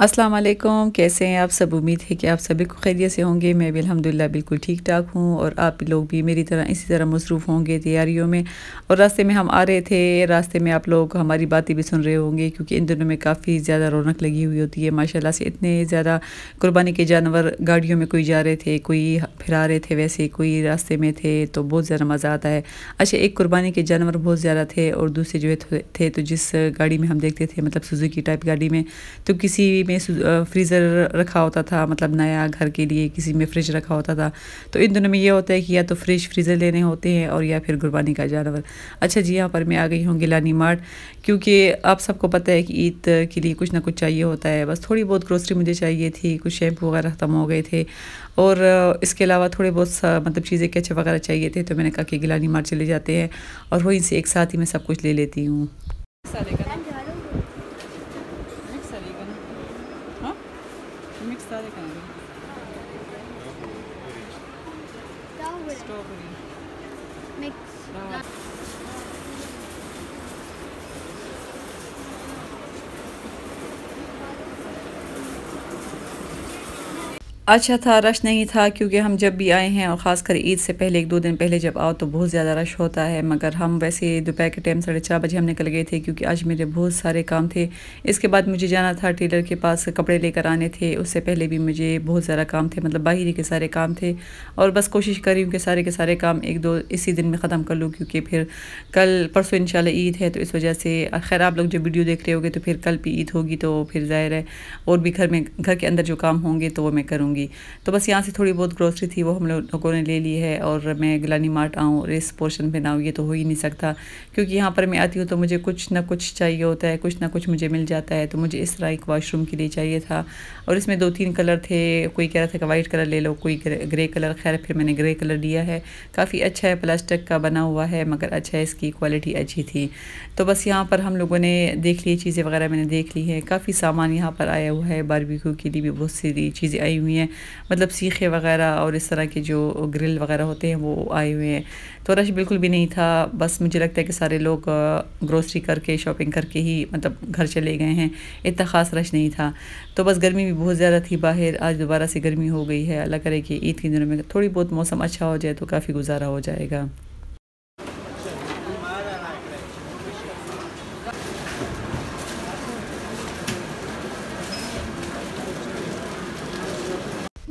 अस्सलाम वालेकुम, कैसे हैं आप सब। उम्मीद है कि आप सभी को खैरियत से होंगे। मैं भी अल्हम्दुलिल्लाह बिल्कुल ठीक ठाक हूँ और आप लोग भी मेरी तरह इसी तरह मसरूफ़ होंगे तैयारियों में। और रास्ते में हम आ रहे थे, रास्ते में आप लोग हमारी बातें भी सुन रहे होंगे क्योंकि इन दिनों में काफ़ी ज़्यादा रौनक लगी हुई होती है माशाल्लाह से। इतने ज़्यादा कुर्बानी के जानवर गाड़ियों में कोई जा रहे थे, कोई फिरा रहे थे, वैसे कोई रास्ते में थे, तो बहुत ज़्यादा मज़ा आता है। अच्छा, एक कुर्बानी के जानवर बहुत ज़्यादा थे और दूसरे जो थे तो जिस गाड़ी में हम देखते थे मतलब सुजुकी टाइप गाड़ी में, तो किसी में फ्रीज़र रखा होता था, मतलब नया घर के लिए किसी में फ्रिज रखा होता था। तो इन दिनों में ये होता है कि या तो फ्रीज़र लेने होते हैं और या फिर कुर्बानी का जानवर। अच्छा जी, यहाँ पर मैं आ गई हूँ गिलानी मार्ट, क्योंकि आप सबको पता है कि ईद के लिए कुछ ना कुछ चाहिए होता है। बस थोड़ी बहुत ग्रोसरी मुझे चाहिए थी, कुछ शैम्पू वगैरह ख़त्म हो गए थे और इसके अलावा थोड़े बहुत मतलब चीज़ें केचप वगैरह चाहिए थे। तो मैंने कहा कि गिलानी मार्ट चले जाते हैं और वहीं से एक साथ ही मैं सब कुछ ले लेती हूँ। अच्छा था, रश नहीं था, क्योंकि हम जब भी आए हैं और ख़ासकर ईद से पहले 1-2 दिन पहले जब आओ तो बहुत ज़्यादा रश होता है। मगर हम वैसे दोपहर के टाइम 4:30 बजे हम निकल गए थे क्योंकि आज मेरे बहुत सारे काम थे। इसके बाद मुझे जाना था टेलर के पास, कपड़े लेकर आने थे। उससे पहले भी मुझे बहुत ज़्यादा काम थे, मतलब बाहरी के सारे काम थे। और बस कोशिश कर रही हूँ कि सारे के सारे काम 1-2 इसी दिन में ख़त्म कर लूँ, क्योंकि फिर कल परसों इंशाल्लाह ईद है। तो इस वजह से खैर आप लोग जब वीडियो देख रहे होगे तो फिर कल भी ईद होगी, तो फिर ज़ाहिर है और भी घर के अंदर जो काम होंगे तो वो मैं करूँगी। तो बस यहाँ से थोड़ी बहुत ग्रोसरी थी वो हम लोगों ने ले ली है। और मैं गिलानी मार्ट आऊँ और इस पोर्शन पे ना आऊँ, ये तो हो ही नहीं सकता, क्योंकि यहाँ पर मैं आती हूँ तो मुझे कुछ ना कुछ चाहिए होता है, कुछ ना कुछ मुझे मिल जाता है। तो मुझे इस तरह एक वॉशरूम के लिए चाहिए था और इसमें 2-3 कलर थे। कोई कह रहा था कि वाइट कलर ले लो, कोई ग्रे कलर। खैर फिर मैंने ग्रे कलर लिया है। काफ़ी अच्छा है, प्लास्टिक का बना हुआ है मगर अच्छा है, इसकी क्वालिटी अच्छी थी। तो बस यहाँ पर हम लोगों ने देख ली चीज़ें वगैरह, मैंने देख ली है। काफ़ी सामान यहाँ पर आया हुआ है, बारबेक्यू के लिए भी बहुत सी चीज़ें आई हुई हैं, मतलब सीखे वगैरह और इस तरह के जो ग्रिल वगैरह होते हैं वो आए हुए हैं। तो रश बिल्कुल भी नहीं था। बस मुझे लगता है कि सारे लोग ग्रोसरी करके शॉपिंग करके ही मतलब घर चले गए हैं, इतना ख़ास रश नहीं था। तो बस गर्मी भी बहुत ज़्यादा थी बाहर, आज दोबारा से गर्मी हो गई है। अल्लाह करे कि ईद के दिनों में थोड़ी बहुत मौसम अच्छा हो जाए तो काफ़ी गुजारा हो जाएगा।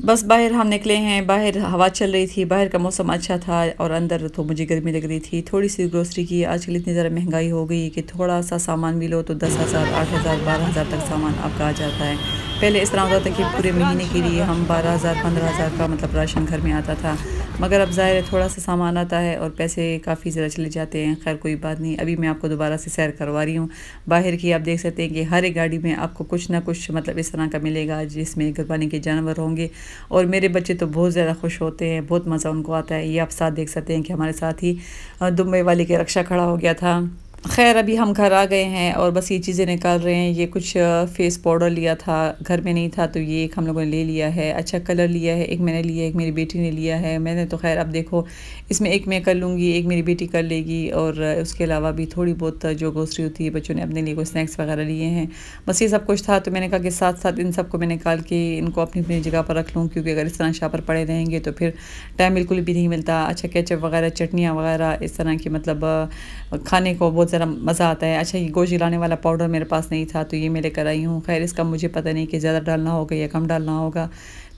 बस बाहर हम निकले हैं, बाहर हवा चल रही थी, बाहर का मौसम अच्छा था और अंदर तो मुझे गर्मी लग रही थी। थोड़ी सी ग्रोसरी की, आजकल इतनी ज़्यादा महंगाई हो गई कि थोड़ा सा सामान भी लो तो 10,000, 8,000, 12,000 तक सामान आपका आ जाता है। पहले इस तरह होता था कि पूरे महीने के लिए हम 12,000, 15,000 का मतलब राशन घर में आता था, मगर अब ज़ाहिर है थोड़ा सा सामान आता है और पैसे काफ़ी ज़्यादा चले जाते हैं। खैर कोई बात नहीं, अभी मैं आपको दोबारा से सैर करवा रही हूँ बाहर की। आप देख सकते हैं कि हर एक गाड़ी में आपको कुछ ना कुछ मतलब इस तरह का मिलेगा जिसमें कुर्बानी के जानवर होंगे। और मेरे बच्चे तो बहुत ज़्यादा खुश होते हैं, बहुत मज़ा उनको आता है। ये आप साथ देख सकते हैं कि हमारे साथ ही दुबई वाले के रक्षा खड़ा हो गया था। खैर अभी हम घर आ गए हैं और बस ये चीज़ें निकाल रहे हैं। ये कुछ फेस पाउडर लिया था, घर में नहीं था तो ये एक हम लोगों ने ले लिया है। अच्छा कलर लिया है, एक मैंने लिया है, एक मेरी बेटी ने लिया है। मैंने तो खैर अब देखो इसमें एक मैं कर लूँगी, एक मेरी बेटी कर लेगी। और उसके अलावा भी थोड़ी बहुत जो ग्रोसरी होती है, बच्चों ने अपने लिए कोई स्नैक्स वगैरह लिए हैं। बस ये सब कुछ था, तो मैंने कहा कि साथ साथ इन सबको मैं निकाल के इनको अपनी अपनी जगह पर रख लूँ, क्योंकि अगर इस तरह शाह पर पड़े रहेंगे तो फिर टाइम बिल्कुल भी नहीं मिलता। अच्छा केचप वगैरह, चटनियाँ वगैरह इस तरह की मतलब खाने को बहुत ज़्यादा मज़ा आता है। अच्छा ये गोश्त जलाने वाला पाउडर मेरे पास नहीं था तो ये मैं लेकर आई हूँ। खैर इसका मुझे पता नहीं कि ज़्यादा डालना होगा या कम डालना होगा,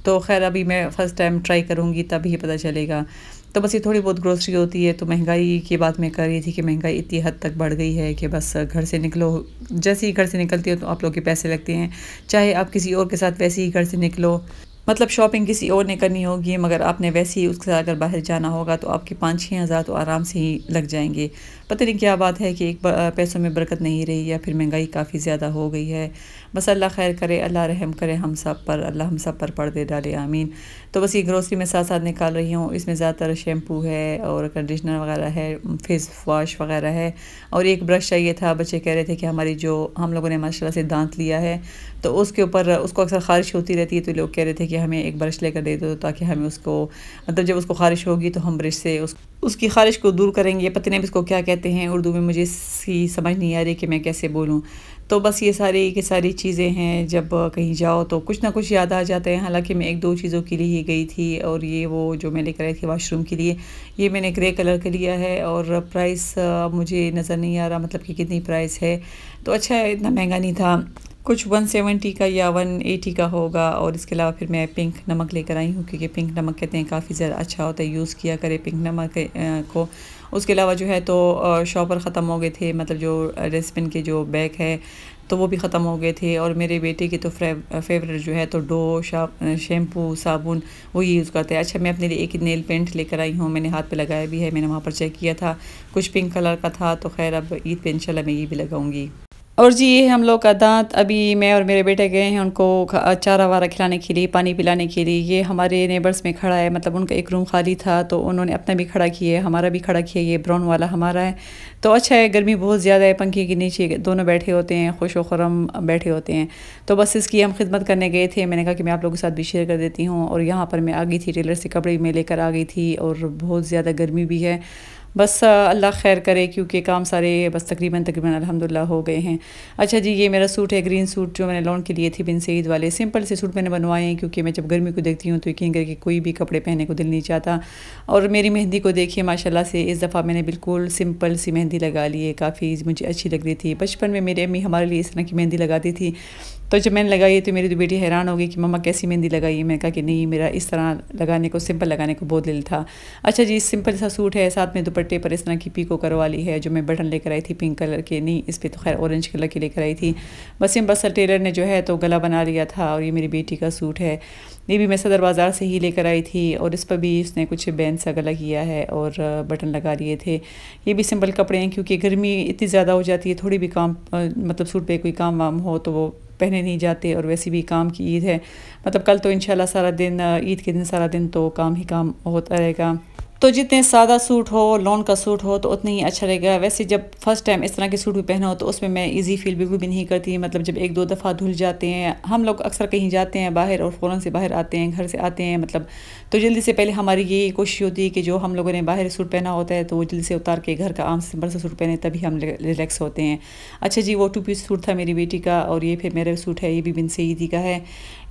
तो खैर अभी मैं फ़र्स्ट टाइम ट्राई करूँगी तभी पता चलेगा। तो बस ये थोड़ी बहुत ग्रोसरी होती है। तो महंगाई की बात मैं कर रही थी कि महंगाई इतनी हद तक बढ़ गई है कि बस घर से निकलो, जैसे ही घर से निकलती हो तो आप लोग के पैसे लगते हैं, चाहे आप किसी और के साथ वैसे ही घर से निकलो, मतलब शॉपिंग किसी और ने करनी होगी मगर आपने वैसे ही उसके साथ अगर बाहर जाना होगा तो आपके 5-6 हज़ार तो आराम से ही लग जाएंगे। पता नहीं क्या बात है कि एक पैसों में बरकत नहीं रही या फिर महंगाई काफ़ी ज़्यादा हो गई है। बस अल्लाह खैर करे, अल्लाह रहम करे हम सब पर, अल्लाह हम सब पर पर्दे डाले, आमीन। तो बस ये ग्रोसरी में साथ साथ निकाल रही हूँ। इसमें ज़्यादातर शैम्पू है और कंडीशनर वगैरह है, फेस वॉश वगैरह है, और एक ब्रश चाहिए था। बच्चे कह रहे थे कि हमारी जो हम लोगों ने माशाल्लाह से दांत लिया है तो उसके ऊपर उसको अक्सर ख़ारिश होती रहती है, तो लोग कह रहे थे कि हमें एक ब्रश लेकर दे दो ताकि हमें उसको मतलब जब उसको ख़ारिश होगी तो हम ब्रश से उसकी ख़ारिश को दूर करेंगे। पता नहीं इसको क्या कहते हैं उर्दू में, मुझे इसकी समझ नहीं आ रही कि मैं कैसे बोलूँ। तो बस ये सारी की सारी चीज़ें हैं, जब कहीं जाओ तो कुछ ना कुछ याद आ जाते हैं। हालांकि मैं 1-2 चीज़ों के लिए ही गई थी, और ये वो जो मैं लेकर आई थी वॉशरूम के लिए, ये मैंने ग्रे कलर का लिया है, और प्राइस मुझे नज़र नहीं आ रहा मतलब कि कितनी प्राइस है। तो अच्छा है, इतना महंगा नहीं था, कुछ 170 का या 180 का होगा। और इसके अलावा फिर मैं पिंक नमक लेकर आई हूँ, क्योंकि पिंक नमक कहते हैं काफ़ी ज़्यादा अच्छा होता है, यूज़ किया करे पिंक नमक को। उसके अलावा जो है तो शॉपर ख़त्म हो गए थे, मतलब जो रेस्पिन के जो बैग है तो वो भी ख़त्म हो गए थे। और मेरे बेटे की तो फेवरेट जो है तो डो शैम्पू साबुन वो यूज़ करते हैं। अच्छा, मैं अपने लिए एक नेल पेंट लेकर आई हूँ, मैंने हाथ पे लगाया भी है, मैंने वहाँ पर चेक किया था, कुछ पिंक कलर का था। तो खैर अब ईद पे इंशाल्लाह मैं ये भी लगाऊंगी। और जी ये हम लोग का दांत, अभी मैं और मेरे बेटे गए हैं उनको चारा वारा खिलाने के लिए, पानी पिलाने के लिए। ये हमारे नेबर्स में खड़ा है, मतलब उनका एक रूम खाली था तो उन्होंने अपना भी खड़ा किया है, हमारा भी खड़ा किया। ये ब्राउन वाला हमारा है। तो अच्छा है, गर्मी बहुत ज़्यादा है, पंखे के नीचे दोनों बैठे होते हैं, खुश व खुरम बैठे होते हैं। तो बस इसकी हम खिदमत करने गए थे। मैंने कहा कि मैं आप लोगों के साथ भी शेयर कर देती हूँ। और यहाँ पर मैं आ गई थी, टेलर से कपड़े मैं लेकर आ गई थी, और बहुत ज़्यादा गर्मी भी है। बस अल्लाह खैर करे, क्योंकि काम सारे बस तकरीबन अल्हम्दुलिल्लाह हो गए हैं। अच्छा जी, ये मेरा सूट है, ग्रीन सूट जो मैंने लॉन के लिए थे बिन सईद वाले। सिंपल से सूट मैंने बनवाए हैं, क्योंकि मैं जब गर्मी को देखती हूँ तो यकीन करके कोई भी कपड़े पहनने को दिल नहीं चाहता। और मेरी मेहंदी को देखिए माशाल्लाह से, इस दफ़ा मैंने बिल्कुल सिंपल सी मेहंदी लगा ली है, काफ़ी मुझे अच्छी लग रही थी। बचपन में मेरी अम्मी हमारे लिए इस तरह की मेहंदी लगाती थी, तो जब मैंने लगाई तो मेरी तो बेटी हैरान हो गई कि मम्मा कैसी मेहंदी लगाई है। मैंने कहा कि नहीं, मेरा इस तरह लगाने को, सिंपल लगाने को बहुत दिल था। अच्छा जी, सिंपल सा सूट है, साथ में दुपट्टे पर इस तरह की पीको करवा ली है, जो मैं बटन लेकर आई थी पिंक कलर के, नहीं इस पर तो खैर ऑरेंज कलर की लेकर आई थी। बस सिंपल सा टेलर ने जो है तो गला बना लिया था। और ये मेरी बेटी का सूट है, ये भी मैं सदर बाज़ार से ही लेकर आई थी, और इस पर भी उसने कुछ बैंड सा गला किया है और बटन लगा लिए थे। ये भी सिंपल कपड़े हैं, क्योंकि गर्मी इतनी ज़्यादा हो जाती है, थोड़ी भी काम मतलब सूट पे कोई काम वाम हो तो वो पहने नहीं जाते। और वैसे भी काम की ईद है, मतलब कल तो इंशाल्लाह सारा दिन, ईद के दिन सारा दिन तो काम ही काम होता रहेगा। तो जितने सादा सूट हो, लॉन का सूट हो तो उतना ही अच्छा रहेगा। वैसे जब फर्स्ट टाइम इस तरह के सूट भी पहना हो तो उसमें मैं इजी फील बिल्कुल भी नहीं करती। मतलब जब 1-2 दफ़ा धुल जाते हैं, हम लोग अक्सर कहीं जाते हैं बाहर और फ़ौरन से बाहर आते हैं, घर से आते हैं मतलब, तो जल्दी से पहले हमारी ये कोशिश होती है कि जो हम लोगों ने बाहर सूट पहना होता है तो वो जल्दी से उतार के घर का आम सिंपल सा सूट पहने, तभी हम रिलैक्स होते हैं। अच्छा जी, वो 2 पीस सूट था मेरी बेटी का, और ये फिर मेरा सूट है, ये भी बिन सईदी का है।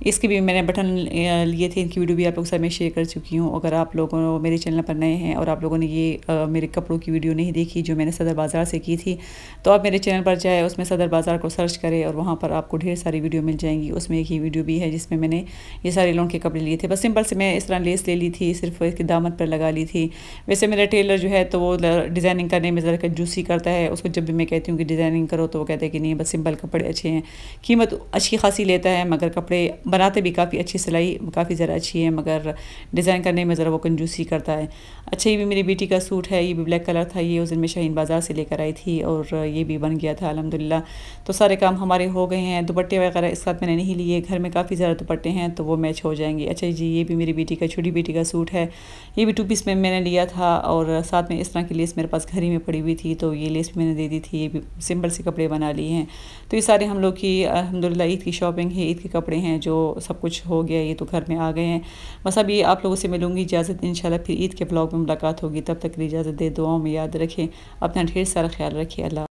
इसके भी मैंने बटन लिए थे, इनकी वीडियो भी आप लोगों के साथ मैं शेयर कर चुकी हूँ। अगर आप लोगों मेरे चैनल पर नए हैं और आप लोगों ने ये मेरे कपड़ों की वीडियो नहीं देखी जो मैंने सदर बाज़ार से की थी, तो आप मेरे चैनल पर जाए, उसमें सदर बाज़ार को सर्च करें और वहाँ पर आपको ढेर सारी वीडियो मिल जाएंगी। उसमें एक ही वीडियो भी है जिसमें मैंने ये सारे लॉन के कपड़े लिए थे। बस सिंपल से मैं इस तरह लेस ले ली थी, सिर्फ इसकी दामन पर लगा ली थी। वैसे मेरा टेलर जो है तो वो डिज़ाइनिंग करने में ज़रा कंजूसी करता है, उसको जब भी मैं कहती हूँ कि डिज़ाइनिंग करो तो वो कहते हैं कि नहीं, बस सिंपल कपड़े अच्छे हैं। कीमत अच्छी खासी लेता है, मगर कपड़े बनाते भी काफ़ी अच्छी, सिलाई काफ़ी ज़रा अच्छी है, मगर डिज़ाइन करने में ज़रा वो कंजूसी करता है। अच्छा, ये भी मेरी बेटी का सूट है, ये भी ब्लैक कलर था, ये उस दिन मैं शाहीन बाज़ार से लेकर आई थी और ये भी बन गया था अल्हम्दुलिल्लाह। तो सारे काम हमारे हो गए हैं। दुपट्टे वगैरह इस साथ मैंने नहीं लिए, घर में काफ़ी ज़्यादा दुपट्टे हैं तो वो मैच हो जाएंगे। अच्छा जी, ये भी मेरी बेटी का, छोटी बेटी का सूट है, ये भी 2 पीस में मैंने लिया था, और साथ में इस तरह की लेस मेरे पास घर ही में पड़ी हुई थी तो ये लेस मैंने दे दी थी। ये भी सिंपल से कपड़े बना लिए हैं। तो ये सारे हम लोग की अल्हम्दुलिल्लाह ईद की शॉपिंग है, ईद के कपड़े हैं, जो सब कुछ हो गया, ये तो घर में आ गए हैं। बस अभी आप लोगों से मिलूंगी इजाज़त, इंशाल्लाह फिर ईद के ब्लॉग में मुलाकात होगी। तब तक की इजाज़त दे, दुआओं में याद रखें, अपना ढेर सारा ख्याल रखिए। अल्लाह।